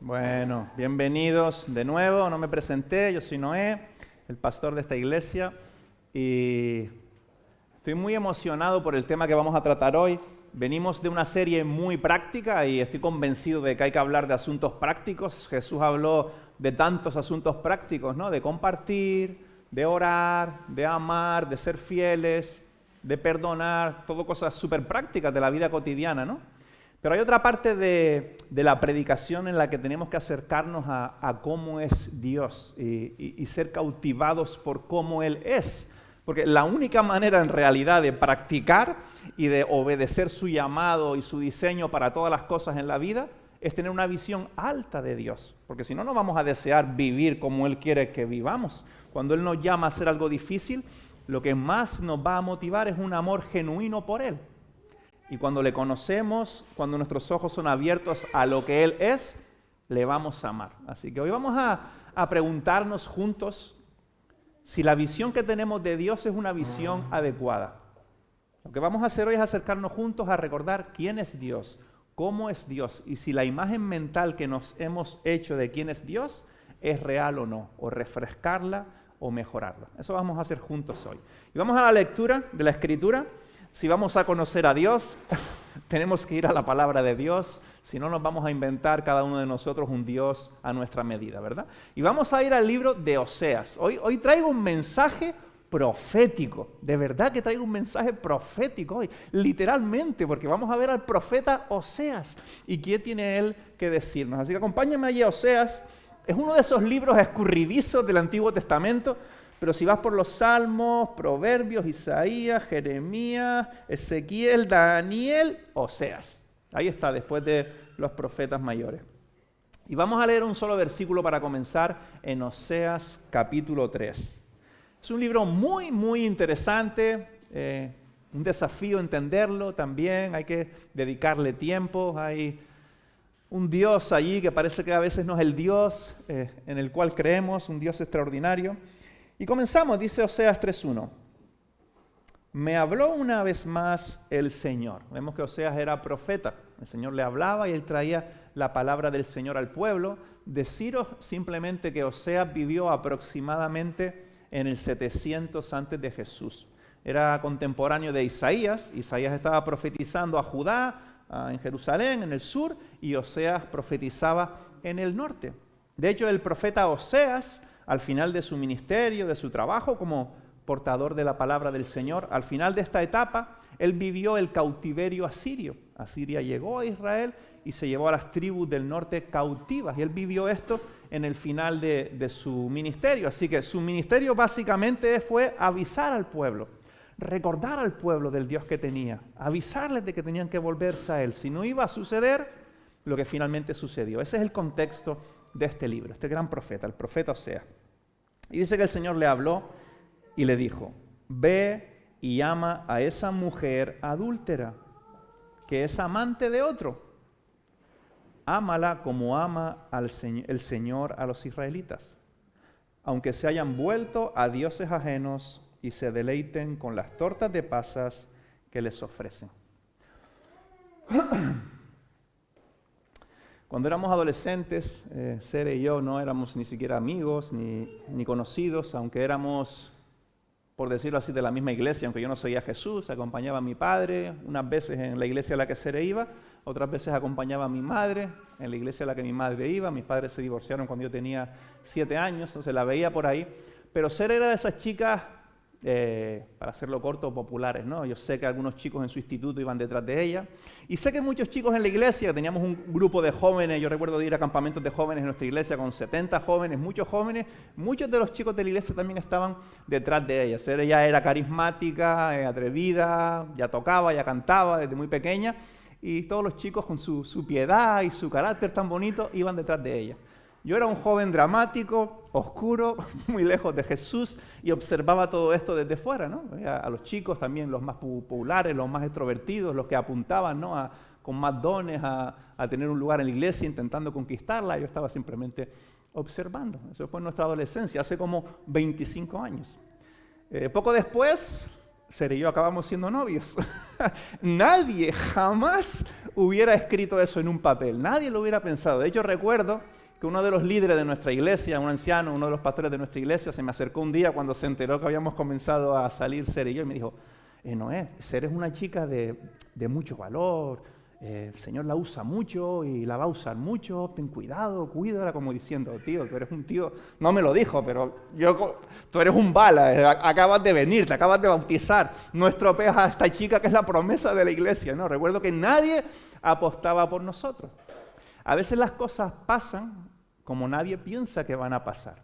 Bueno, bienvenidos de nuevo. No me presenté, yo soy Noé, el pastor de esta iglesia, y estoy muy emocionado por el tema que vamos a tratar hoy. Venimos de una serie muy práctica y estoy convencido de que hay que hablar de asuntos prácticos. Jesús habló de tantos asuntos prácticos, ¿no? De compartir, de orar, de amar, de ser fieles, de perdonar, todo cosas súper prácticas de la vida cotidiana, ¿no? Pero hay otra parte de la predicación en la que tenemos que acercarnos a cómo es Dios y ser cautivados por cómo Él es. Porque la única manera en realidad de practicar y de obedecer su llamado y su diseño para todas las cosas en la vida es tener una visión alta de Dios. Porque si no, no vamos a desear vivir como Él quiere que vivamos. Cuando Él nos llama a hacer algo difícil, lo que más nos va a motivar es un amor genuino por Él. Y cuando le conocemos, cuando nuestros ojos son abiertos a lo que Él es, le vamos a amar. Así que hoy vamos a preguntarnos juntos si la visión que tenemos de Dios es una visión adecuada. Lo que vamos a hacer hoy es acercarnos juntos a recordar quién es Dios, cómo es Dios y si la imagen mental que nos hemos hecho de quién es Dios es real o no, o refrescarla o mejorarla. Eso vamos a hacer juntos hoy. Y vamos a la lectura de la Escritura. Si vamos a conocer a Dios, tenemos que ir a la palabra de Dios, si no nos vamos a inventar cada uno de nosotros un Dios a nuestra medida, ¿verdad? Y vamos a ir al libro de Oseas. Hoy traigo un mensaje profético, de verdad que traigo un mensaje profético hoy, literalmente, porque vamos a ver al profeta Oseas y qué tiene él que decirnos. Así que acompáñenme allí a Oseas. Es uno de esos libros escurridizos del Antiguo Testamento. Pero si vas por los Salmos, Proverbios, Isaías, Jeremías, Ezequiel, Daniel, Oseas. Ahí está, después de los profetas mayores. Y vamos a leer un solo versículo para comenzar en Oseas capítulo 3. Es un libro muy, muy interesante, un desafío entenderlo también, hay que dedicarle tiempo. Hay un Dios allí que parece que a veces no es el Dios en el cual creemos, un Dios extraordinario. Y comenzamos, dice Oseas 3.1. Me habló una vez más el Señor. Vemos que Oseas era profeta. El Señor le hablaba y él traía la palabra del Señor al pueblo. Deciros simplemente que Oseas vivió aproximadamente en el 700 antes de Jesús. Era contemporáneo de Isaías. Isaías estaba profetizando a Judá, en Jerusalén, en el sur, y Oseas profetizaba en el norte. De hecho, el profeta Oseas, al final de su ministerio, de su trabajo como portador de la palabra del Señor, al final de esta etapa, él vivió el cautiverio asirio. Asiria llegó a Israel y se llevó a las tribus del norte cautivas. Y él vivió esto en el final de su ministerio. Así que su ministerio básicamente fue avisar al pueblo, recordar al pueblo del Dios que tenía, avisarles de que tenían que volverse a Él. Si no iba a suceder lo que finalmente sucedió. Ese es el contexto de este libro, este gran profeta, el profeta Oseas. Y dice que el Señor le habló y le dijo: ve y ama a esa mujer adúltera, que es amante de otro. Ámala como ama el Señor a los israelitas, aunque se hayan vuelto a dioses ajenos y se deleiten con las tortas de pasas que les ofrecen. Cuando éramos adolescentes, Sere y yo no éramos ni siquiera amigos ni conocidos, aunque éramos, por decirlo así, de la misma iglesia. Aunque yo no seguía a Jesús, acompañaba a mi padre unas veces en la iglesia a la que Sere iba, otras veces acompañaba a mi madre en la iglesia a la que mi madre iba. Mis padres se divorciaron cuando yo tenía 7 años, entonces la veía por ahí. Pero Sere era de esas chicas, para hacerlo corto, populares, ¿no? Yo sé que algunos chicos en su instituto iban detrás de ella. Y sé que muchos chicos en la iglesia, teníamos un grupo de jóvenes, yo recuerdo de ir a campamentos de jóvenes en nuestra iglesia con 70 jóvenes, muchos de los chicos de la iglesia también estaban detrás de ella. Ella era carismática, atrevida, ya tocaba, ya cantaba desde muy pequeña, y todos los chicos con su piedad y su carácter tan bonito iban detrás de ella. Yo era un joven dramático, oscuro, muy lejos de Jesús, y observaba todo esto desde fuera, ¿no? A los chicos también, los más populares, los más extrovertidos, los que apuntaban, ¿no? Con más dones a tener un lugar en la iglesia, intentando conquistarla. Yo estaba simplemente observando. Eso fue en nuestra adolescencia, hace como 25 años. Poco después, Sere y yo acabamos siendo novios. Nadie jamás hubiera escrito eso en un papel. Nadie lo hubiera pensado. De hecho, recuerdo que uno de los líderes de nuestra iglesia, un anciano, uno de los pastores de nuestra iglesia, se me acercó un día cuando se enteró que habíamos comenzado a salir Ser y yo, y me dijo, Noé, Ser es una chica de mucho valor, el Señor la usa mucho y la va a usar mucho, ten cuidado, cuídala, como diciendo, tío, tú eres un tío, no me lo dijo, pero tú eres un bala, acabas de venir, te acabas de bautizar, no estropeas a esta chica que es la promesa de la iglesia, ¿no? Recuerdo que nadie apostaba por nosotros. A veces las cosas pasan como nadie piensa que van a pasar.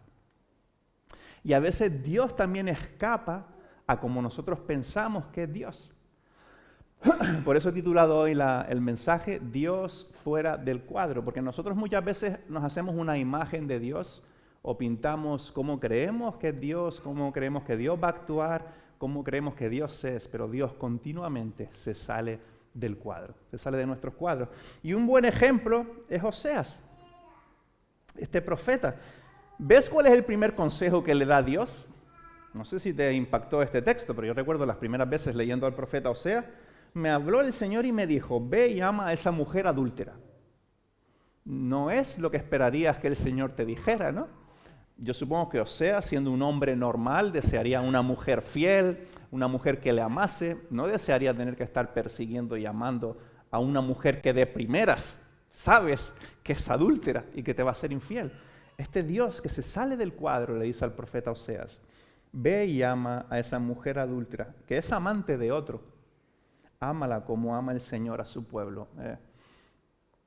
Y a veces Dios también escapa a como nosotros pensamos que es Dios. Por eso he titulado hoy el mensaje Dios fuera del cuadro, porque nosotros muchas veces nos hacemos una imagen de Dios o pintamos cómo creemos que es Dios, cómo creemos que Dios va a actuar, cómo creemos que Dios es, pero Dios continuamente se sale del cuadro, se sale de nuestros cuadros. Y un buen ejemplo es Oseas, este profeta. ¿Ves cuál es el primer consejo que le da Dios? No sé si te impactó este texto, pero yo recuerdo las primeras veces leyendo al profeta Oseas, me habló el Señor y me dijo, ve y ama a esa mujer adúltera. No es lo que esperarías que el Señor te dijera, ¿no? Yo supongo que Oseas, siendo un hombre normal, desearía una mujer fiel, una mujer que le amase, no desearía tener que estar persiguiendo y amando a una mujer que de primeras sabes que es adúltera y que te va a ser infiel. Este Dios que se sale del cuadro le dice al profeta Oseas, ve y ama a esa mujer adúltera, que es amante de otro. Ámala como ama el Señor a su pueblo.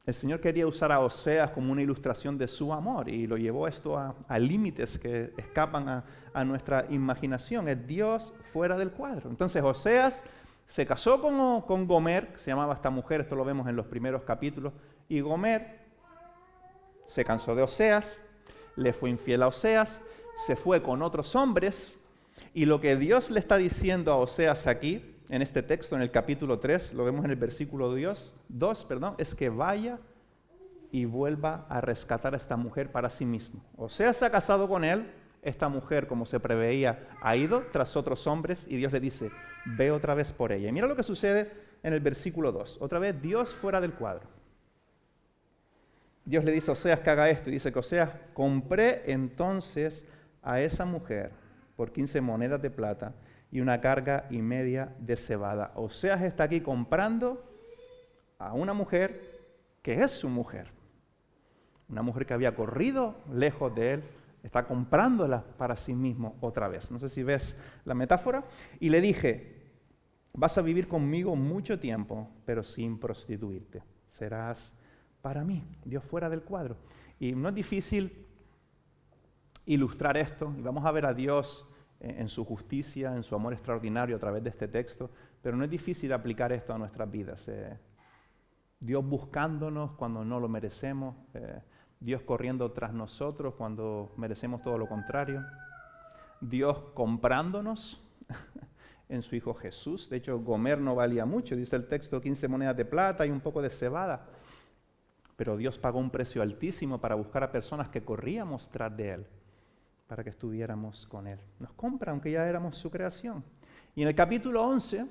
El Señor quería usar a Oseas como una ilustración de su amor y lo llevó esto a límites que escapan a nuestra imaginación. Es Dios fuera del cuadro. Entonces Oseas se casó con Gomer, que se llamaba esta mujer, esto lo vemos en los primeros capítulos, y Gomer se cansó de Oseas, le fue infiel a Oseas, se fue con otros hombres, y lo que Dios le está diciendo a Oseas aquí, en este texto, en el capítulo 3, lo vemos en el versículo 2, es que vaya y vuelva a rescatar a esta mujer para sí mismo. Oseas se ha casado con él, esta mujer, como se preveía, ha ido tras otros hombres y Dios le dice, ve otra vez por ella. Y mira lo que sucede en el versículo 2, otra vez Dios fuera del cuadro. Dios le dice a Oseas que haga esto y dice que Oseas, compré entonces a esa mujer por 15 monedas de plata y una carga y media de cebada. Oseas está aquí comprando a una mujer que es su mujer. Una mujer que había corrido lejos de él, está comprándola para sí mismo otra vez. No sé si ves la metáfora. Y le dije, vas a vivir conmigo mucho tiempo, pero sin prostituirte. Serás para mí, Dios fuera del cuadro. Y no es difícil ilustrar esto, y vamos a ver a Dios en su justicia, en su amor extraordinario a través de este texto, pero no es difícil aplicar esto a nuestras vidas. Dios buscándonos cuando no lo merecemos, Dios corriendo tras nosotros cuando merecemos todo lo contrario, Dios comprándonos en su Hijo Jesús. De hecho, Gomer no valía mucho, dice el texto, 15 monedas de plata y un poco de cebada, pero Dios pagó un precio altísimo para buscar a personas que corríamos tras de Él, para que estuviéramos con Él. Nos compra, aunque ya éramos su creación. Y en el capítulo 11,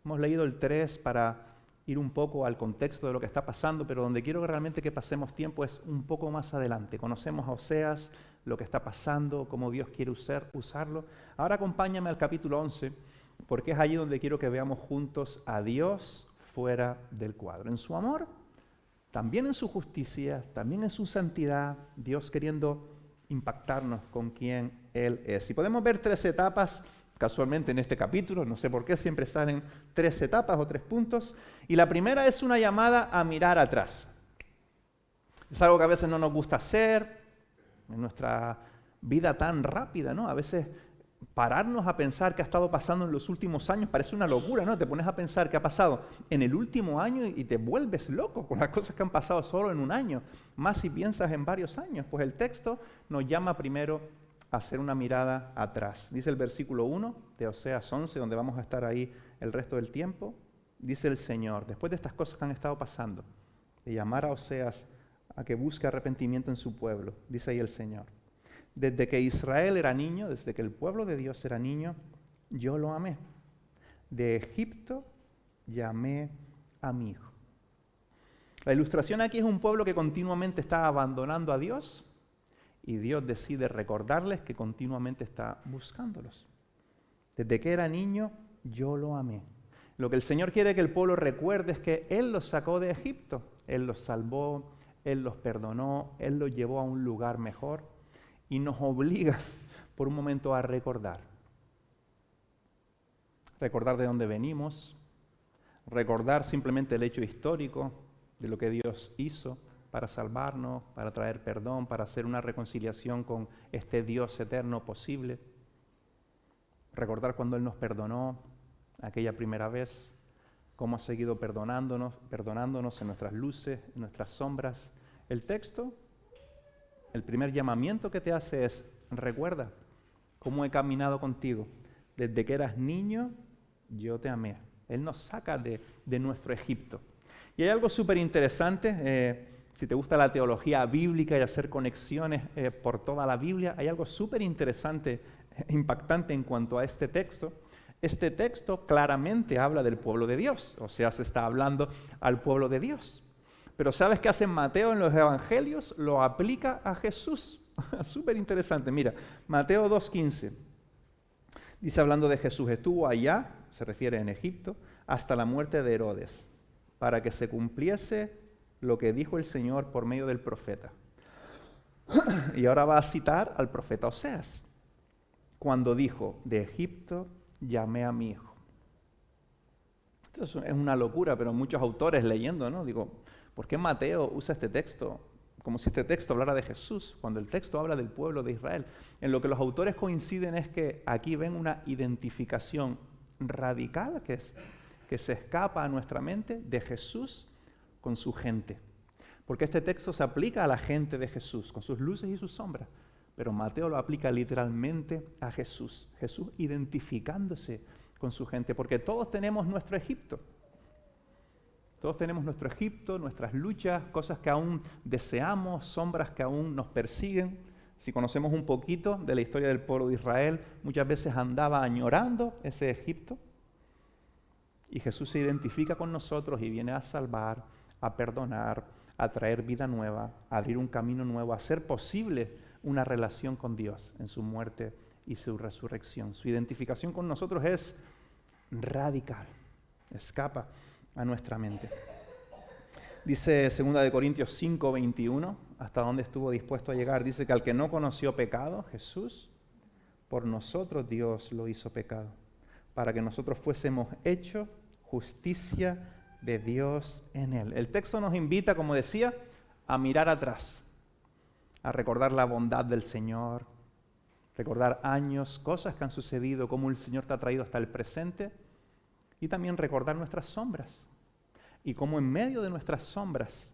hemos leído el 3 para ir un poco al contexto de lo que está pasando, pero donde quiero realmente que pasemos tiempo es un poco más adelante. Conocemos a Oseas, lo que está pasando, cómo Dios quiere usarlo. Ahora acompáñame al capítulo 11, porque es allí donde quiero que veamos juntos a Dios fuera del cuadro. En su amor, también en su justicia, también en su santidad, Dios queriendo impactarnos con quién Él es. Y podemos ver 3 etapas, casualmente en este capítulo, no sé por qué siempre salen 3 etapas o 3 puntos. Y la primera es una llamada a mirar atrás. Es algo que a veces no nos gusta hacer en nuestra vida tan rápida, ¿no? A veces pararnos a pensar qué ha estado pasando en los últimos años parece una locura, ¿no? Te pones a pensar qué ha pasado en el último año y te vuelves loco con las cosas que han pasado solo en un año, más si piensas en varios años. Pues el texto nos llama primero a hacer una mirada atrás. Dice el versículo 1 de Oseas 11, donde vamos a estar ahí el resto del tiempo. Dice el Señor, después de estas cosas que han estado pasando, de llamar a Oseas a que busque arrepentimiento en su pueblo, dice ahí el Señor. Desde que Israel era niño, desde que el pueblo de Dios era niño, yo lo amé. De Egipto llamé a mi hijo. La ilustración aquí es un pueblo que continuamente está abandonando a Dios y Dios decide recordarles que continuamente está buscándolos. Desde que era niño, yo lo amé. Lo que el Señor quiere que el pueblo recuerde es que Él los sacó de Egipto, Él los salvó, Él los perdonó, Él los llevó a un lugar mejor y nos obliga por un momento a recordar. Recordar de dónde venimos, recordar simplemente el hecho histórico de lo que Dios hizo para salvarnos, para traer perdón, para hacer una reconciliación con este Dios eterno posible. Recordar cuando Él nos perdonó aquella primera vez, cómo ha seguido perdonándonos en nuestras luces, en nuestras sombras. El texto, el primer llamamiento que te hace es: recuerda cómo he caminado contigo. Desde que eras niño, yo te amé. Él nos saca de nuestro Egipto. Y hay algo súper interesante, si te gusta la teología bíblica y hacer conexiones por toda la Biblia, hay algo súper interesante, impactante en cuanto a este texto. Este texto claramente habla del pueblo de Dios, o sea, se está hablando al pueblo de Dios. Pero ¿sabes qué hace Mateo en los evangelios? Lo aplica a Jesús. Súper interesante. Mira, Mateo 2:15. Dice, hablando de Jesús, estuvo allá, se refiere en Egipto, hasta la muerte de Herodes, para que se cumpliese lo que dijo el Señor por medio del profeta. Y ahora va a citar al profeta Oseas, cuando dijo, de Egipto llamé a mi hijo. Esto es una locura, pero muchos autores leyendo, ¿no? Digo, ¿por qué Mateo usa este texto como si este texto hablara de Jesús, cuando el texto habla del pueblo de Israel? En lo que los autores coinciden es que aquí ven una identificación radical que se escapa a nuestra mente de Jesús con su gente. Porque este texto se aplica a la gente de Jesús, con sus luces y sus sombras. Pero Mateo lo aplica literalmente a Jesús. Jesús identificándose con su gente, porque todos tenemos nuestro Egipto. Todos tenemos nuestro Egipto, nuestras luchas, cosas que aún deseamos, sombras que aún nos persiguen. Si conocemos un poquito de la historia del pueblo de Israel, muchas veces andaba añorando ese Egipto. Y Jesús se identifica con nosotros y viene a salvar, a perdonar, a traer vida nueva, a abrir un camino nuevo, a hacer posible una relación con Dios en su muerte y su resurrección. Su identificación con nosotros es radical, escapa a nuestra mente. Dice 2 Corintios 5:21, hasta dónde estuvo dispuesto a llegar. Dice que al que no conoció pecado, Jesús, por nosotros Dios lo hizo pecado, para que nosotros fuésemos hechos justicia de Dios en Él. El texto nos invita, como decía, a mirar atrás, a recordar la bondad del Señor, recordar años, cosas que han sucedido, cómo el Señor te ha traído hasta el presente, y también recordar nuestras sombras, y cómo en medio de nuestras sombras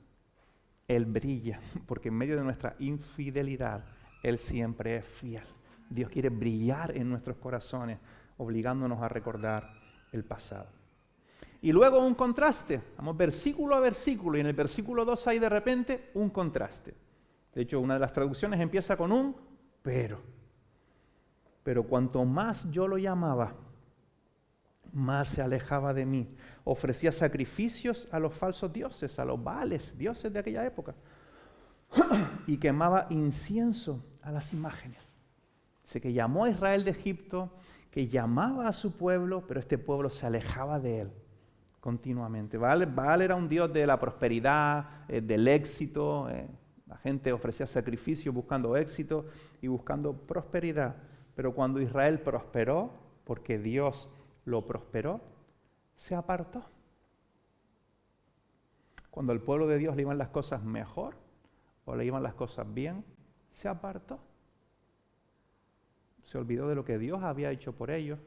Él brilla, porque en medio de nuestra infidelidad Él siempre es fiel. Dios quiere brillar en nuestros corazones, obligándonos a recordar el pasado. Y luego un contraste, vamos versículo a versículo, y en el versículo 2 hay de repente un contraste. De hecho, una de las traducciones empieza con un pero. Pero cuanto más yo lo llamaba, más se alejaba de mí. Ofrecía sacrificios a los falsos dioses, a los Baales, dioses de aquella época, y quemaba incienso a las imágenes. Dice que llamó a Israel de Egipto, que llamaba a su pueblo, pero este pueblo se alejaba de él continuamente. Baal era un dios de la prosperidad, del éxito. La gente ofrecía sacrificios buscando éxito y buscando prosperidad. Pero cuando Israel prosperó, porque Dios lo prosperó, se apartó. Cuando al pueblo de Dios le iban las cosas mejor o le iban las cosas bien, se apartó. Se olvidó de lo que Dios había hecho por ellos,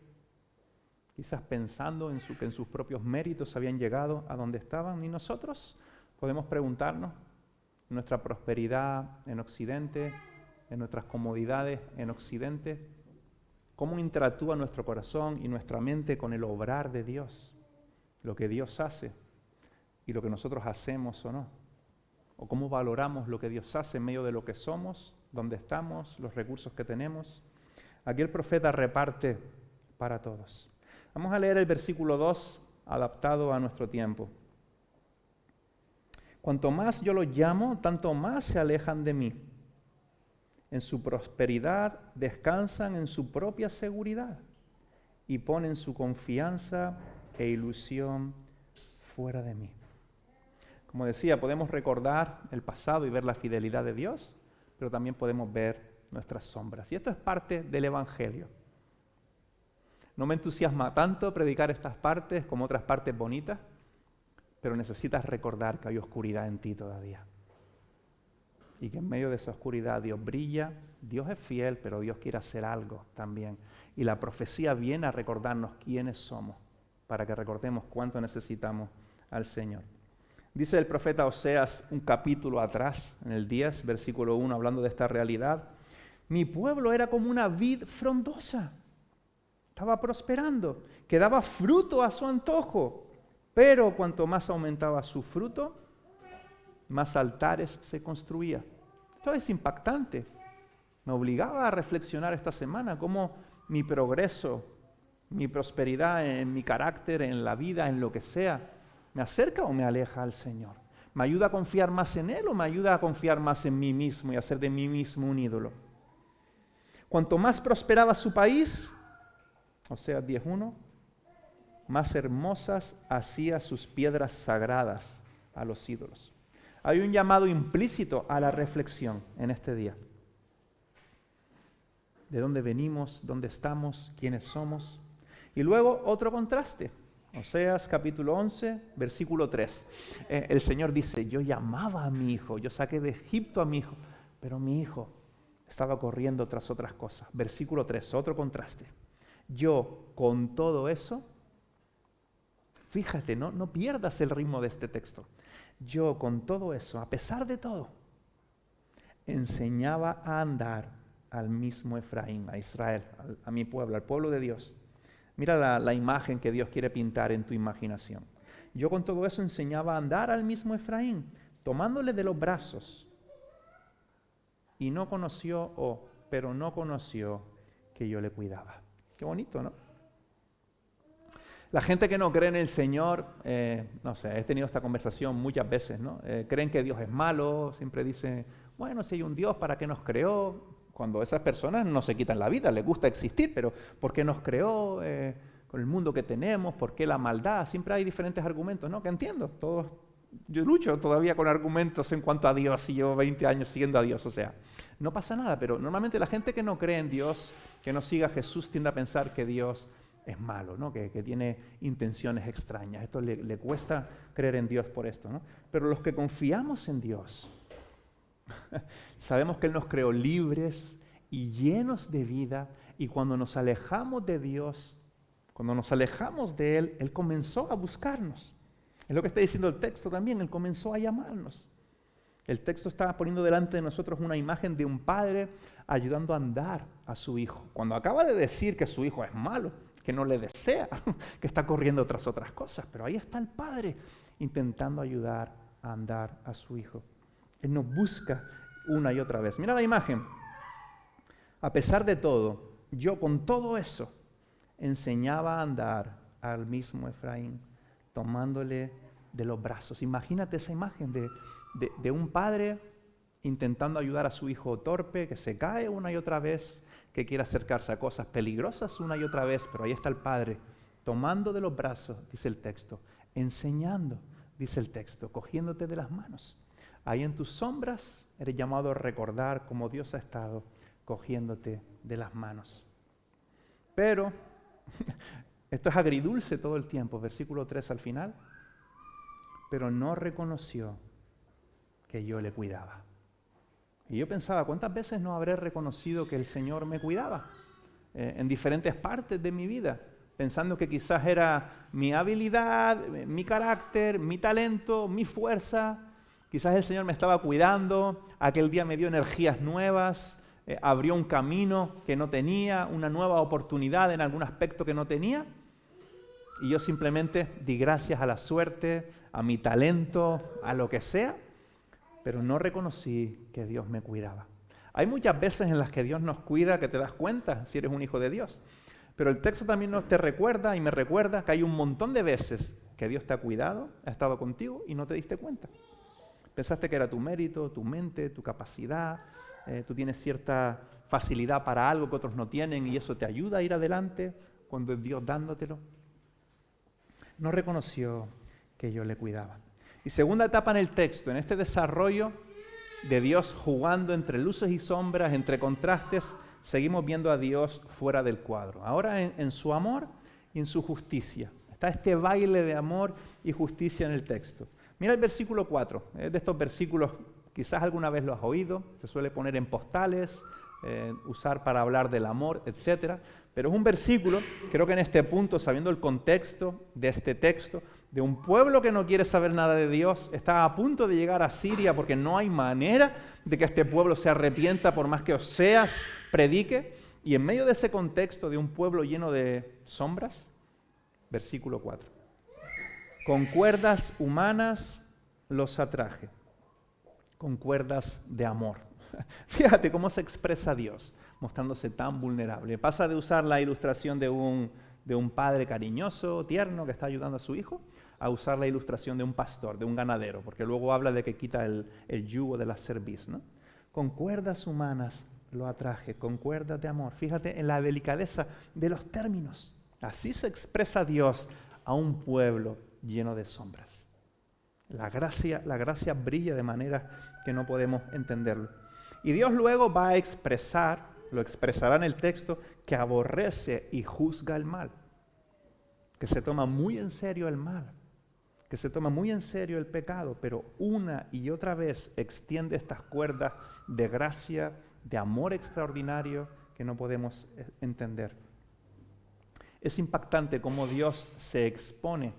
quizás pensando que en sus propios méritos habían llegado a donde estaban. Y nosotros podemos preguntarnos, en nuestra prosperidad en Occidente, en nuestras comodidades en Occidente, ¿cómo interactúa nuestro corazón y nuestra mente con el obrar de Dios? Lo que Dios hace y lo que nosotros hacemos o no. O cómo valoramos lo que Dios hace en medio de lo que somos, dónde estamos, los recursos que tenemos. Aquí el profeta reparte para todos. Vamos a leer el versículo 2 adaptado a nuestro tiempo. Cuanto más yo los llamo, tanto más se alejan de mí. En su prosperidad descansan en su propia seguridad y ponen su confianza e ilusión fuera de mí. Como decía, podemos recordar el pasado y ver la fidelidad de Dios, pero también podemos ver nuestras sombras. Y esto es parte del Evangelio. No me entusiasma tanto predicar estas partes como otras partes bonitas, pero necesitas recordar que hay oscuridad en ti todavía. Y que en medio de esa oscuridad Dios brilla, Dios es fiel, pero Dios quiere hacer algo también. Y la profecía viene a recordarnos quiénes somos, para que recordemos cuánto necesitamos al Señor. Dice el profeta Oseas un capítulo atrás, en el 10, versículo 1, hablando de esta realidad. Mi pueblo era como una vid frondosa, estaba prosperando, que daba fruto a su antojo, pero cuanto más aumentaba su fruto, más altares se construía. Esto es impactante. Me obligaba a reflexionar esta semana cómo mi progreso, mi prosperidad en mi carácter, en la vida, en lo que sea, ¿me acerca o me aleja al Señor? ¿Me ayuda a confiar más en Él o me ayuda a confiar más en mí mismo y a hacer de mí mismo un ídolo? Cuanto más prosperaba su país, Oseas 10:1, más hermosas hacía sus piedras sagradas a los ídolos. Hay un llamado implícito a la reflexión en este día. ¿De dónde venimos? ¿Dónde estamos? ¿Quiénes somos? Y luego otro contraste. Oseas capítulo 11, versículo 3. El Señor dice, yo llamaba a mi hijo, yo saqué de Egipto a mi hijo, pero mi hijo estaba corriendo tras otras cosas. Versículo 3, otro contraste. Yo con todo eso, fíjate, no pierdas el ritmo de este texto. Yo con todo eso, a pesar de todo, enseñaba a andar al mismo Efraín, a Israel, a mi pueblo, al pueblo de Dios. Mira la imagen que Dios quiere pintar en tu imaginación. Yo con todo eso enseñaba a andar al mismo Efraín, tomándole de los brazos. Y no conoció, pero no conoció que yo le cuidaba. Qué bonito, ¿no? La gente que no cree en el Señor, no sé, he tenido esta conversación muchas veces, ¿no? Creen que Dios es malo, siempre dicen, bueno, si hay un Dios, ¿para qué nos creó? Cuando esas personas no se quitan la vida, les gusta existir, pero ¿por qué nos creó? Con el mundo que tenemos, ¿por qué la maldad? Siempre hay diferentes argumentos, ¿no? Que entiendo, yo lucho todavía con argumentos en cuanto a Dios y llevo 20 años siguiendo a Dios, o sea, no pasa nada, pero normalmente la gente que no cree en Dios, que no siga a Jesús, tiende a pensar que Dios es malo, ¿no? Que tiene intenciones extrañas. Esto le cuesta creer en Dios por esto, ¿no? Pero los que confiamos en Dios, sabemos que Él nos creó libres y llenos de vida, y cuando nos alejamos de Dios, cuando nos alejamos de Él, Él comenzó a buscarnos. Es lo que está diciendo el texto también, Él comenzó a llamarnos. El texto está poniendo delante de nosotros una imagen de un padre ayudando a andar a su hijo. Cuando acaba de decir que su hijo es malo, que no le desea, que está corriendo tras otras cosas, pero ahí está el padre intentando ayudar a andar a su hijo. Él nos busca una y otra vez. Mira la imagen. A pesar de todo, yo con todo eso enseñaba a andar al mismo Efraín, tomándole de los brazos. Imagínate esa imagen de un padre intentando ayudar a su hijo torpe, que se cae una y otra vez, que quiere acercarse a cosas peligrosas una y otra vez, pero ahí está el padre, tomando de los brazos, dice el texto, enseñando, dice el texto, cogiéndote de las manos. Ahí en tus sombras eres llamado a recordar cómo Dios ha estado cogiéndote de las manos. Pero esto es agridulce todo el tiempo, versículo 3 al final, pero no reconoció que yo le cuidaba. Y yo pensaba, ¿cuántas veces no habré reconocido que el Señor me cuidaba? En diferentes partes de mi vida, pensando que quizás era mi habilidad, mi carácter, mi talento, mi fuerza. Quizás el Señor me estaba cuidando, aquel día me dio energías nuevas, abrió un camino que no tenía, una nueva oportunidad en algún aspecto que no tenía. Y yo simplemente di gracias a la suerte, a mi talento, a lo que sea, pero no reconocí que Dios me cuidaba. Hay muchas veces en las que Dios nos cuida que te das cuenta si eres un hijo de Dios. Pero el texto también te recuerda y me recuerda que hay un montón de veces que Dios te ha cuidado, ha estado contigo y no te diste cuenta. Pensaste que era tu mérito, tu mente, tu capacidad, tú tienes cierta facilidad para algo que otros no tienen y eso te ayuda a ir adelante cuando es Dios dándotelo. No reconoció que yo le cuidaba. Y segunda etapa en el texto, en este desarrollo de Dios jugando entre luces y sombras, entre contrastes, seguimos viendo a Dios fuera del cuadro. Ahora en su amor y en su justicia. Está este baile de amor y justicia en el texto. Mira el versículo 4. Es de estos versículos, quizás alguna vez lo has oído, se suele poner en postales, usar para hablar del amor, etc. Pero es un versículo, creo que en este punto, sabiendo el contexto de este texto, de un pueblo que no quiere saber nada de Dios, está a punto de llegar a Siria porque no hay manera de que este pueblo se arrepienta por más que Oseas predique. Y en medio de ese contexto de un pueblo lleno de sombras, versículo 4. Con cuerdas humanas los atraje, con cuerdas de amor. Fíjate cómo se expresa Dios, mostrándose tan vulnerable. Pasa de usar la ilustración de un padre cariñoso, tierno, que está ayudando a su hijo, a usar la ilustración de un pastor, de un ganadero, porque luego habla de que quita el yugo de la cerviz, ¿no? Con cuerdas humanas lo atraje, con cuerdas de amor. Fíjate en la delicadeza de los términos. Así se expresa Dios a un pueblo lleno de sombras. La gracia brilla de manera que no podemos entenderlo. Y Dios luego va a expresar, lo expresará en el texto, que aborrece y juzga el mal, que se toma muy en serio el mal, que se toma muy en serio el pecado, pero una y otra vez extiende estas cuerdas de gracia, de amor extraordinario que no podemos entender. Es impactante cómo Dios se expone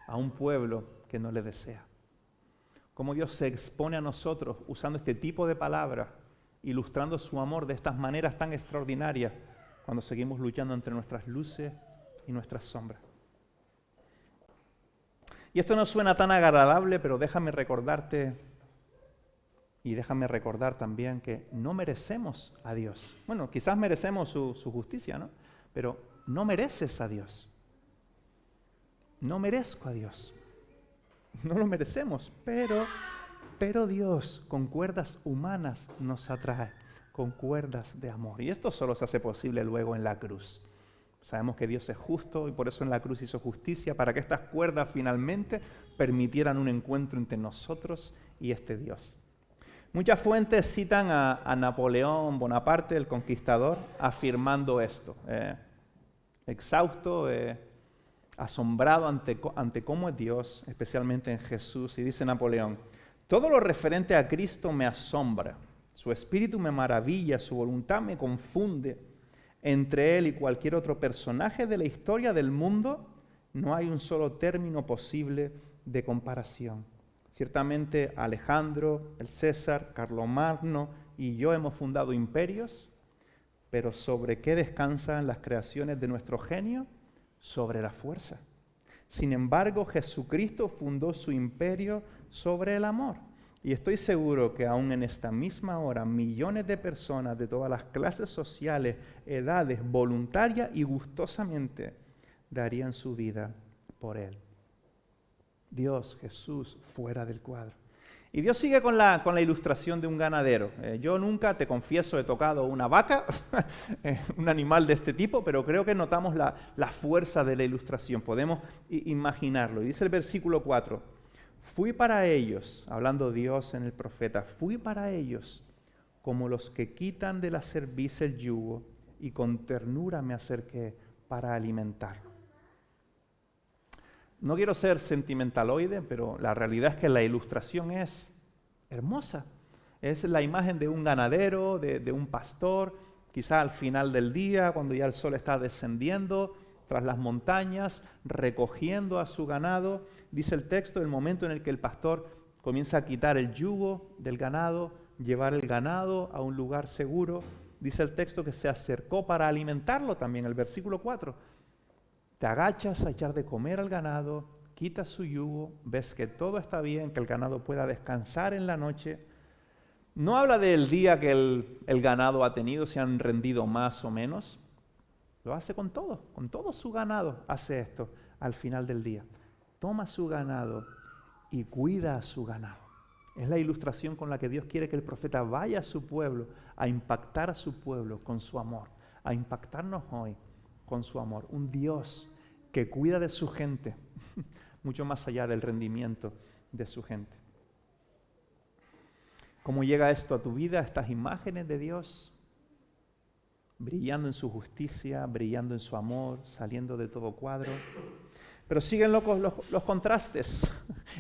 a un pueblo que no le desea. Cómo Dios se expone a nosotros usando este tipo de palabras, ilustrando su amor de estas maneras tan extraordinarias cuando seguimos luchando entre nuestras luces y nuestras sombras. Y esto no suena tan agradable, pero déjame recordarte y déjame recordar también que no merecemos a Dios. Bueno, quizás merecemos su justicia, ¿no? Pero no mereces a Dios. No merezco a Dios. No lo merecemos, pero Dios con cuerdas humanas nos atrae, con cuerdas de amor. Y esto solo se hace posible luego en la cruz. Sabemos que Dios es justo y por eso en la cruz hizo justicia, para que estas cuerdas finalmente permitieran un encuentro entre nosotros y este Dios. Muchas fuentes citan a Napoleón Bonaparte, el conquistador, afirmando esto. Exhausto, asombrado ante cómo es Dios, especialmente en Jesús. Y dice Napoleón: todo lo referente a Cristo me asombra, su espíritu me maravilla, su voluntad me confunde. Entre él y cualquier otro personaje de la historia del mundo no hay un solo término posible de comparación. Ciertamente Alejandro, el César, Carlomagno y yo hemos fundado imperios, pero ¿sobre qué descansan las creaciones de nuestro genio? Sobre la fuerza. Sin embargo, Jesucristo fundó su imperio sobre el amor. Y estoy seguro que aún en esta misma hora, millones de personas de todas las clases sociales, edades, voluntarias y gustosamente darían su vida por Él. Dios, Jesús, fuera del cuadro. Y Dios sigue con la ilustración de un ganadero. Yo nunca, te confieso, he tocado una vaca, un animal de este tipo, pero creo que notamos la fuerza de la ilustración. Podemos imaginarlo. Y dice el versículo 4, fui para ellos, hablando Dios en el profeta, fui para ellos como los que quitan de la cerviz el yugo y con ternura me acerqué para alimentarlo. No quiero ser sentimentaloide, pero la realidad es que la ilustración es hermosa. Es la imagen de un ganadero, de un pastor, quizá al final del día, cuando ya el sol está descendiendo tras las montañas, recogiendo a su ganado. Dice el texto, el momento en el que el pastor comienza a quitar el yugo del ganado, llevar el ganado a un lugar seguro. Dice el texto que se acercó para alimentarlo también, el versículo 4. Te agachas a echar de comer al ganado, quitas su yugo, ves que todo está bien, que el ganado pueda descansar en la noche. No habla del día que el ganado ha tenido, si han rendido más o menos. Lo hace con todo su ganado hace esto al final del día. Toma su ganado y cuida a su ganado. Es la ilustración con la que Dios quiere que el profeta vaya a su pueblo, a impactar a su pueblo con su amor, a impactarnos hoy con su amor. Un Dios que cuida de su gente, mucho más allá del rendimiento de su gente. ¿Cómo llega esto a tu vida? Estas imágenes de Dios brillando en su justicia, brillando en su amor, saliendo de todo cuadro. Pero siguen los contrastes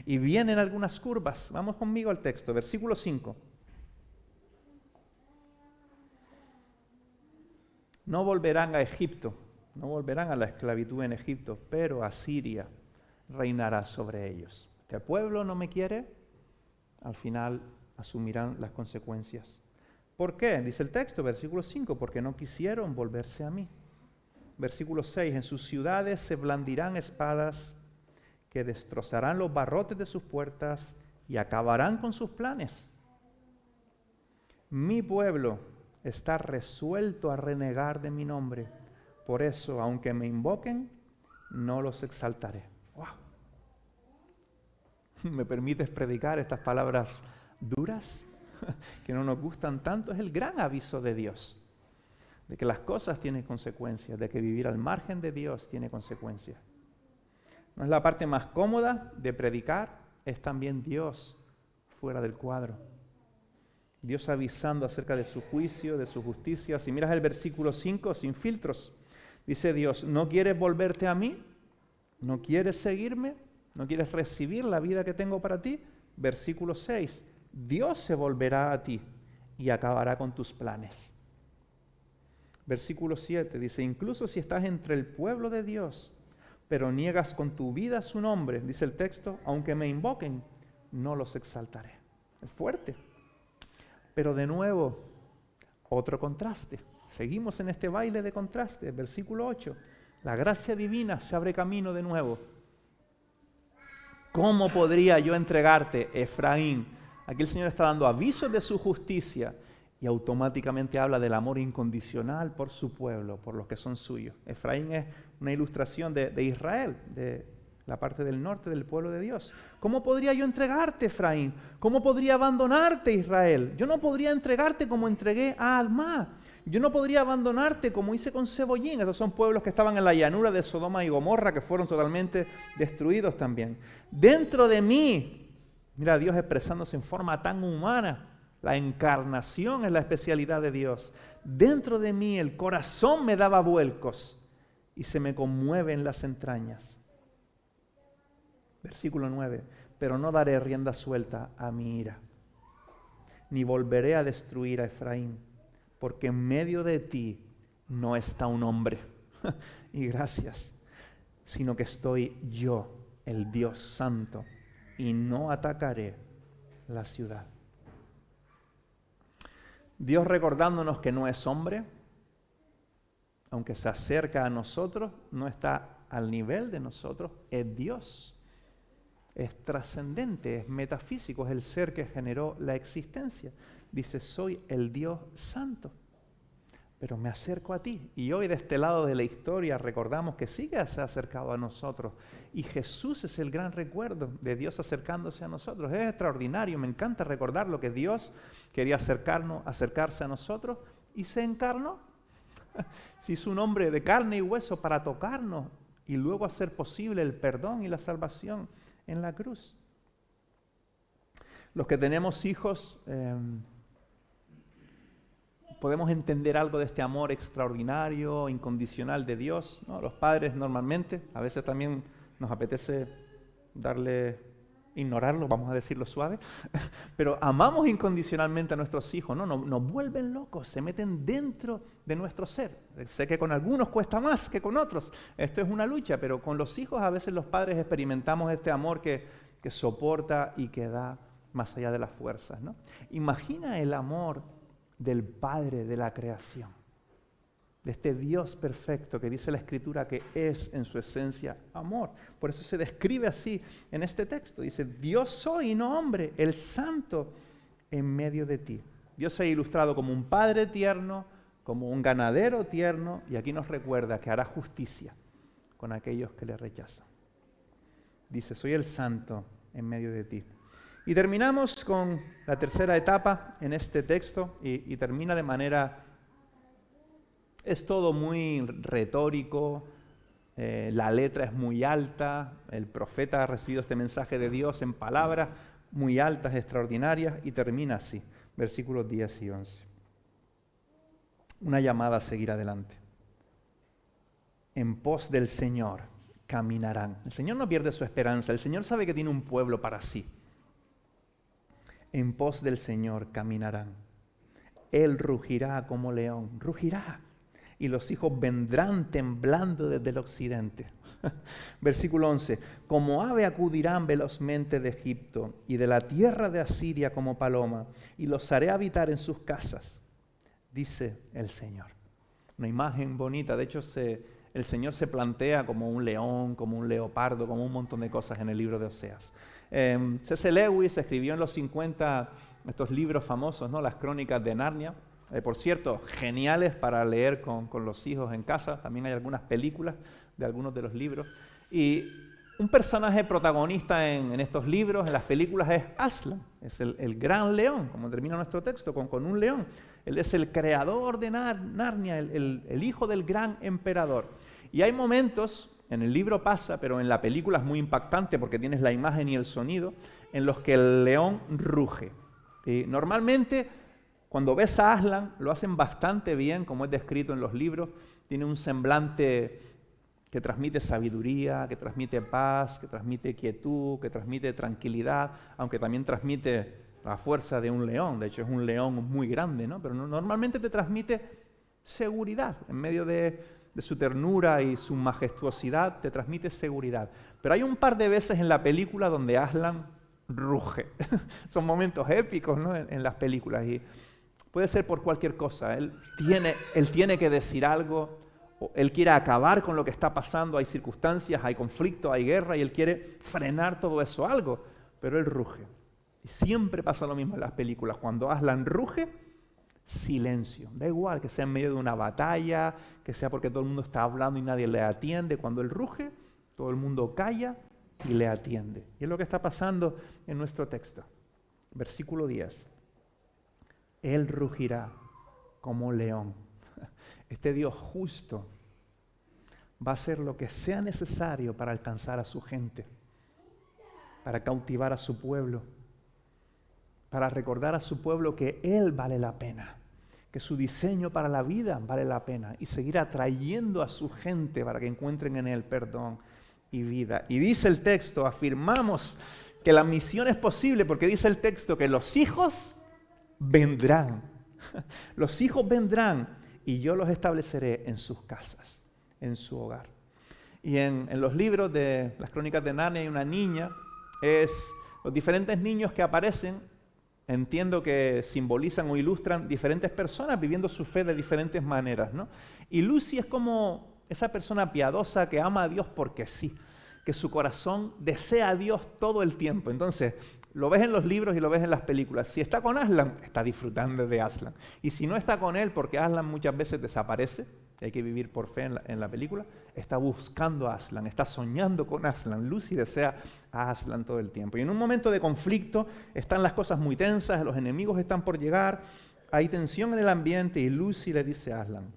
y vienen algunas curvas. Vamos conmigo al texto, versículo 5. No volverán a Egipto, no volverán a la esclavitud en Egipto, pero Asiria reinará sobre ellos. Este pueblo no me quiere, al final asumirán las consecuencias. ¿Por qué? Dice el texto, versículo 5, porque no quisieron volverse a mí. Versículo 6, en sus ciudades se blandirán espadas que destrozarán los barrotes de sus puertas y acabarán con sus planes. Mi pueblo está resuelto a renegar de mi nombre, por eso, aunque me invoquen, no los exaltaré. ¡Wow! ¿Me permites predicar estas palabras duras que no nos gustan tanto? Es el gran aviso de Dios, de que las cosas tienen consecuencias, de que vivir al margen de Dios tiene consecuencias. No es la parte más cómoda de predicar, es también Dios fuera del cuadro. Dios avisando acerca de su juicio, de su justicia. Si miras el versículo 5, sin filtros, dice Dios, ¿no quieres volverte a mí? ¿No quieres seguirme? ¿No quieres recibir la vida que tengo para ti? Versículo 6, Dios se volverá a ti y acabará con tus planes. Versículo 7 dice, incluso si estás entre el pueblo de Dios, pero niegas con tu vida su nombre, dice el texto, aunque me invoquen, no los exaltaré. Es fuerte. Pero de nuevo, otro contraste. Seguimos en este baile de contraste. Versículo 8, la gracia divina se abre camino de nuevo. ¿Cómo podría yo entregarte, Efraín? Aquí el Señor está dando avisos de su justicia y automáticamente habla del amor incondicional por su pueblo, por los que son suyos. Efraín es una ilustración de Israel, de la parte del norte del pueblo de Dios. ¿Cómo podría yo entregarte, Efraín? ¿Cómo podría abandonarte, Israel? Yo no podría entregarte como entregué a Admá. Yo no podría abandonarte como hice con Cebollín. Estos son pueblos que estaban en la llanura de Sodoma y Gomorra, que fueron totalmente destruidos también. Dentro de mí, mira, Dios expresándose en forma tan humana. La encarnación es la especialidad de Dios. Dentro de mí el corazón me daba vuelcos y se me conmueven las entrañas. Versículo 9, pero no daré rienda suelta a mi ira, ni volveré a destruir a Efraín, porque en medio de ti no está un hombre, y gracias, sino que estoy yo, el Dios Santo, y no atacaré la ciudad. Dios recordándonos que no es hombre, aunque se acerca a nosotros, no está al nivel de nosotros, es Dios. Es trascendente, es metafísico, es el ser que generó la existencia. Dice, soy el Dios Santo, pero me acerco a ti. Y hoy de este lado de la historia recordamos que sí que se ha acercado a nosotros. Y Jesús es el gran recuerdo de Dios acercándose a nosotros. Es extraordinario, me encanta recordar lo que Dios quería acercarse a nosotros y se encarnó. Se hizo un hombre de carne y hueso para tocarnos y luego hacer posible el perdón y la salvación en la cruz. Los que tenemos hijos podemos entender algo de este amor extraordinario, incondicional de Dios, ¿no? Los padres normalmente, a veces también nos apetece ignorarlo, vamos a decirlo suave, pero amamos incondicionalmente a nuestros hijos, ¿no? Nos vuelven locos, se meten dentro de nuestro ser. Sé que con algunos cuesta más que con otros, esto es una lucha, pero con los hijos a veces los padres experimentamos este amor que soporta y que da más allá de las fuerzas, ¿no? Imagina el amor del Padre de la creación, de este Dios perfecto que dice la Escritura que es en su esencia amor. Por eso se describe así en este texto. Dice, Dios soy y no hombre, el santo en medio de ti. Dios se ha ilustrado como un padre tierno, como un ganadero tierno, y aquí nos recuerda que hará justicia con aquellos que le rechazan. Dice, soy el santo en medio de ti. Y terminamos con la tercera etapa en este texto y termina de manera... Es todo muy retórico, la letra es muy alta, el profeta ha recibido este mensaje de Dios en palabras muy altas, extraordinarias, y termina así, versículos 10 y 11. Una llamada a seguir adelante. En pos del Señor caminarán. El Señor no pierde su esperanza, el Señor sabe que tiene un pueblo para sí. En pos del Señor caminarán. Él rugirá como león, rugirá. Y los hijos vendrán temblando desde el occidente. Versículo 11. Como ave acudirán velozmente de Egipto y de la tierra de Asiria como paloma, y los haré habitar en sus casas, dice el Señor. Una imagen bonita. De hecho, el Señor se plantea como un león, como un leopardo, como un montón de cosas en el libro de Oseas. C.S. Lewis escribió en los 50 estos libros famosos, ¿no? Las Crónicas de Narnia. Por cierto, geniales para leer con los hijos en casa. También hay algunas películas de algunos de los libros. Y un personaje protagonista en estos libros, en las películas, es Aslan. Es el gran león, como termina nuestro texto, con un león. Él es el creador de Narnia, el hijo del gran emperador. Y hay momentos, en el libro pasa, pero en la película es muy impactante porque tienes la imagen y el sonido, en los que el león ruge. Y normalmente, cuando ves a Aslan, lo hacen bastante bien, como es descrito en los libros. Tiene un semblante que transmite sabiduría, que transmite paz, que transmite quietud, que transmite tranquilidad, aunque también transmite la fuerza de un león. De hecho, es un león muy grande, ¿no? Pero normalmente te transmite seguridad. En medio de su ternura y su majestuosidad, te transmite seguridad. Pero hay un par de veces en la película donde Aslan ruge. Son momentos épicos, ¿no? en las películas. Y puede ser por cualquier cosa. Él tiene que decir algo, o él quiere acabar con lo que está pasando, hay circunstancias, hay conflicto, hay guerra, y él quiere frenar todo eso, algo, pero él ruge. Y siempre pasa lo mismo en las películas. Cuando Aslan ruge, silencio. Da igual que sea en medio de una batalla, que sea porque todo el mundo está hablando y nadie le atiende. Cuando él ruge, todo el mundo calla y le atiende. Y es lo que está pasando en nuestro texto. Versículo 10. Él rugirá como león. Este Dios justo va a hacer lo que sea necesario para alcanzar a su gente, para cautivar a su pueblo, para recordar a su pueblo que Él vale la pena, que su diseño para la vida vale la pena, y seguir atrayendo a su gente para que encuentren en Él perdón y vida. Y dice el texto, afirmamos que la misión es posible porque dice el texto que los hijos vendrán. Los hijos vendrán y yo los estableceré en sus casas, en su hogar. Y en los libros de las Crónicas de Narnia hay una niña, los diferentes niños que aparecen, entiendo que simbolizan o ilustran diferentes personas viviendo su fe de diferentes maneras, ¿no? Y Lucy es como esa persona piadosa que ama a Dios porque sí, que su corazón desea a Dios todo el tiempo. Entonces, lo ves en los libros y lo ves en las películas. Si está con Aslan, está disfrutando de Aslan. Y si no está con él, porque Aslan muchas veces desaparece, hay que vivir por fe en la película, está buscando a Aslan, está soñando con Aslan. Lucy desea a Aslan todo el tiempo. Y en un momento de conflicto están las cosas muy tensas, los enemigos están por llegar, hay tensión en el ambiente y Lucy le dice a Aslan,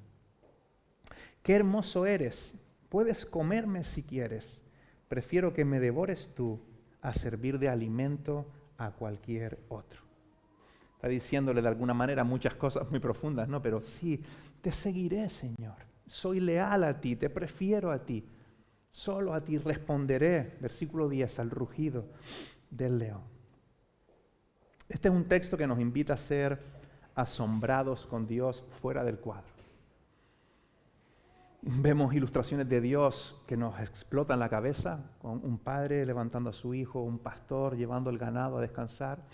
qué hermoso eres, puedes comerme si quieres, prefiero que me devores tú a servir de alimento a cualquier otro. Está diciéndole de alguna manera muchas cosas muy profundas, ¿no? Pero sí, te seguiré, Señor. Soy leal a ti, te prefiero a ti. Solo a ti responderé, versículo 10, al rugido del león. Este es un texto que nos invita a ser asombrados con Dios fuera del cuadro. Vemos ilustraciones de Dios que nos explotan la cabeza, con un padre levantando a su hijo, un pastor llevando el ganado a descansar.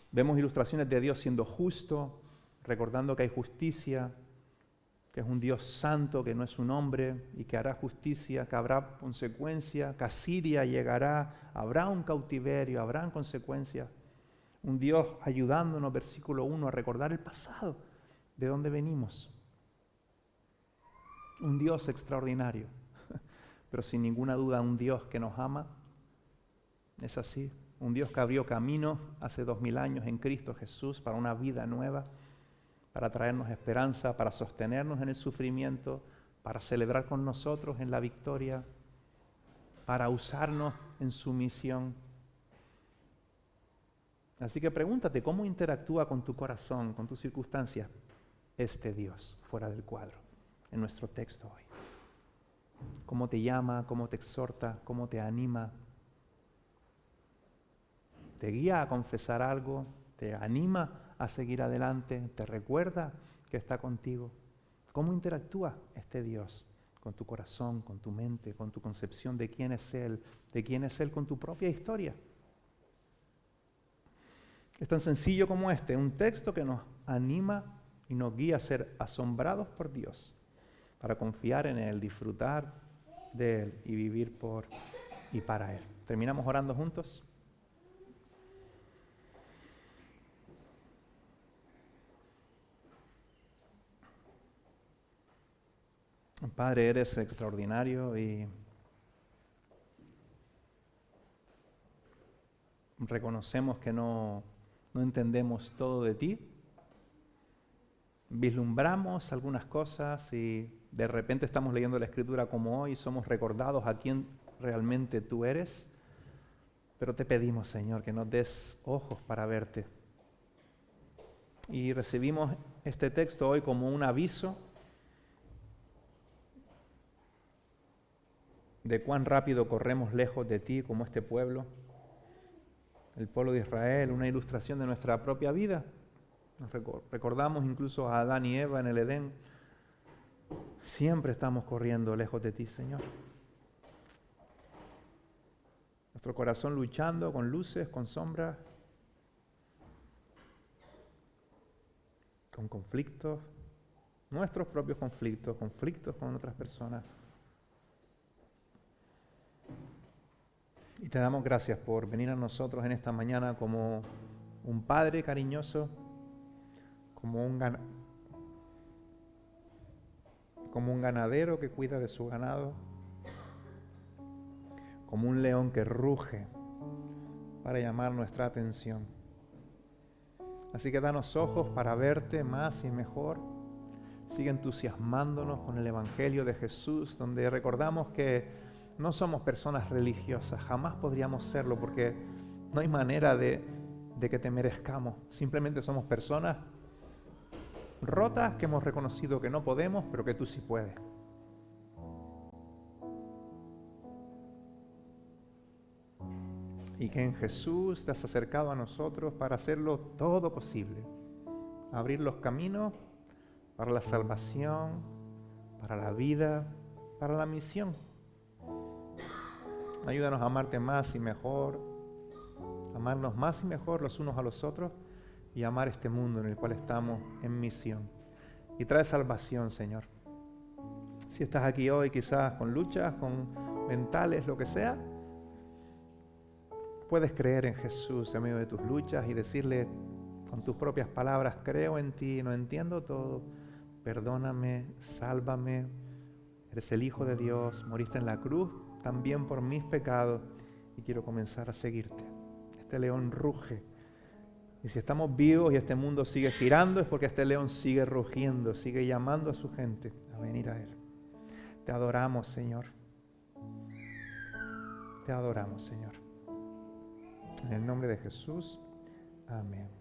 Vemos ilustraciones de Dios siendo justo, recordando que hay justicia, que es un Dios santo, que no es un hombre y que hará justicia, que habrá consecuencia, que Asiria llegará, habrá un cautiverio, habrán consecuencias. Un Dios ayudándonos, versículo 1, a recordar el pasado, de dónde venimos. Un Dios extraordinario, pero sin ninguna duda un Dios que nos ama. Es así. un Dios que abrió camino hace 2000 años en Cristo Jesús para una vida nueva, para traernos esperanza, para sostenernos en el sufrimiento, para celebrar con nosotros en la victoria, para usarnos en su misión. Así que pregúntate, ¿cómo interactúa con tu corazón, con tus circunstancias, este Dios fuera del cuadro, en nuestro texto hoy? ¿Cómo te llama, cómo te exhorta, cómo te anima? ¿Te guía a confesar algo? ¿Te anima a seguir adelante? ¿Te recuerda que está contigo? ¿Cómo interactúa este Dios con tu corazón, con tu mente, con tu concepción de quién es Él con tu propia historia? Es tan sencillo como un texto que nos anima y nos guía a ser asombrados por Dios, para confiar en Él, disfrutar de Él y vivir por y para Él. ¿Terminamos orando juntos? Padre, eres extraordinario y reconocemos que no entendemos todo de ti. Vislumbramos algunas cosas y de repente estamos leyendo la Escritura como hoy, somos recordados a quién realmente tú eres. Pero te pedimos, Señor, que nos des ojos para verte. Y recibimos este texto hoy como un aviso de cuán rápido corremos lejos de ti como este pueblo, el pueblo de Israel, una ilustración de nuestra propia vida. Nos recordamos incluso a Adán y Eva en el Edén. Siempre estamos corriendo lejos de ti, Señor. Nuestro corazón luchando con luces, con sombras, con conflictos, nuestros propios conflictos, conflictos con otras personas. Y te damos gracias por venir a nosotros en esta mañana como un padre cariñoso, como un ganadero que cuida de su ganado, como un león que ruge para llamar nuestra atención. Así que danos ojos para verte más y mejor. Sigue entusiasmándonos con el Evangelio de Jesús, donde recordamos que no somos personas religiosas, jamás podríamos serlo, porque no hay manera de que te merezcamos. Simplemente somos personas rotas que hemos reconocido que no podemos, pero que tú sí puedes. Y que en Jesús te has acercado a nosotros para hacerlo todo posible. Abrir los caminos para la salvación, para la vida, para la misión. Ayúdanos a amarte más y mejor, amarnos más y mejor los unos a los otros y amar este mundo en el cual estamos en misión. Y trae salvación, Señor. Si estás aquí hoy quizás con luchas, con mentales, lo que sea, puedes creer en Jesús en medio de tus luchas y decirle con tus propias palabras: creo en ti, no entiendo todo, perdóname, sálvame, eres el Hijo de Dios, moriste en la cruz también por mis pecados y quiero comenzar a seguirte. Este león ruge. Y si estamos vivos y este mundo sigue girando, es porque este león sigue rugiendo, sigue llamando a su gente a venir a Él. Te adoramos, Señor. Te adoramos, Señor. En el nombre de Jesús. Amén.